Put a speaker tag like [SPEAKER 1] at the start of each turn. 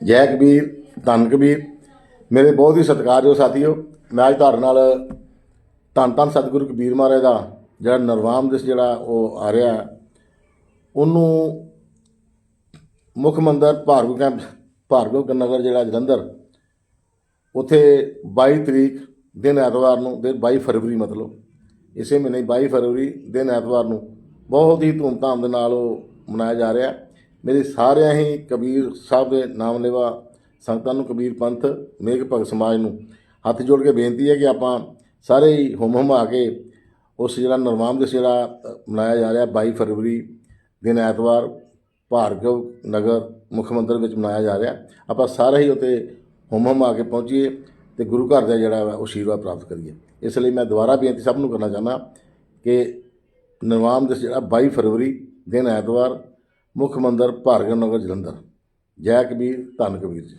[SPEAKER 1] ਜੈ ਕਬੀਰ ਧੰਨ ਕਬੀਰ। ਮੇਰੇ ਬਹੁਤ ਹੀ ਸਤਿਕਾਰਯੋਗ ਸਾਥੀਓ, ਮੈਂ ਅੱਜ ਤੁਹਾਡੇ ਨਾਲ ਧੰਨ ਧੰਨ ਸਤਿਗੁਰੂ ਕਬੀਰ ਮਹਾਰਾਜ ਦਾ ਜਿਹੜਾ ਨਿਰਵਾਣ ਦਿਵਸ ਜਿਹੜਾ ਉਹ ਆ ਰਿਹਾ, ਉਹਨੂੰ ਮੁੱਖ ਮੰਦਰ ਭਾਰਗਵ ਨਗਰ ਜਿਹੜਾ ਜਲੰਧਰ, ਉੱਥੇ 22 ਤਰੀਕ ਦਿਨ ਐਤਵਾਰ ਨੂੰ, 22 ਫਰਵਰੀ ਮਤਲਬ ਇਸੇ ਮਹੀਨੇ 22 ਫਰਵਰੀ ਦਿਨ ਐਤਵਾਰ ਨੂੰ ਬਹੁਤ ਹੀ ਧੂਮਧਾਮ ਦੇ ਨਾਲ ਉਹ ਮਨਾਇਆ ਜਾ ਰਿਹਾ। ਮੇਰੀ ਸਾਰਿਆਂ ਹੀ ਕਬੀਰ ਸਾਹਿਬ ਦੇ ਨਾਮਲੇਵਾ ਸੰਗਤਾਂ ਨੂੰ, ਕਬੀਰ ਪੰਥ ਮੇਘ ਭਗਤ ਸਮਾਜ ਨੂੰ ਹੱਥ ਜੋੜ ਕੇ ਬੇਨਤੀ ਹੈ ਕਿ ਆਪਾਂ ਸਾਰੇ ਹੀ ਹੁਮਾ ਕੇ ਉਸ ਜਿਹੜਾ ਨਿਰਵਾਣ ਦਿਵਸ ਜਿਹੜਾ ਮਨਾਇਆ ਜਾ ਰਿਹਾ 22 ਫਰਵਰੀ ਦਿਨ ਐਤਵਾਰ ਭਾਰਗਵ ਨਗਰ ਮੁੱਖ ਮੰਦਰ ਵਿੱਚ ਮਨਾਇਆ ਜਾ ਰਿਹਾ, ਆਪਾਂ ਸਾਰੇ ਹੀ ਉੱਥੇ ਹੁਮਾ ਕੇ ਪਹੁੰਚੀਏ ਅਤੇ ਗੁਰੂ ਘਰ ਦਾ ਜਿਹੜਾ ਵਾ ਆਸ਼ੀਰਵਾਦ ਪ੍ਰਾਪਤ ਕਰੀਏ। ਇਸ ਲਈ ਮੈਂ ਦੁਬਾਰਾ ਬੇਨਤੀ ਸਭ ਨੂੰ ਕਰਨਾ ਚਾਹੁੰਦਾ ਕਿ ਨਿਰਵਾਣ ਦਿਵਸ ਜਿਹੜਾ 22 ਫਰਵਰੀ ਦਿਨ ਐਤਵਾਰ ਮੁੱਖ ਮੰਦਰ ਭਾਰਗਵ ਨਗਰ ਜਲੰਧਰ। ਜੈ ਕਬੀਰ ਧੰਨ ਕਬੀਰ ਜੀ।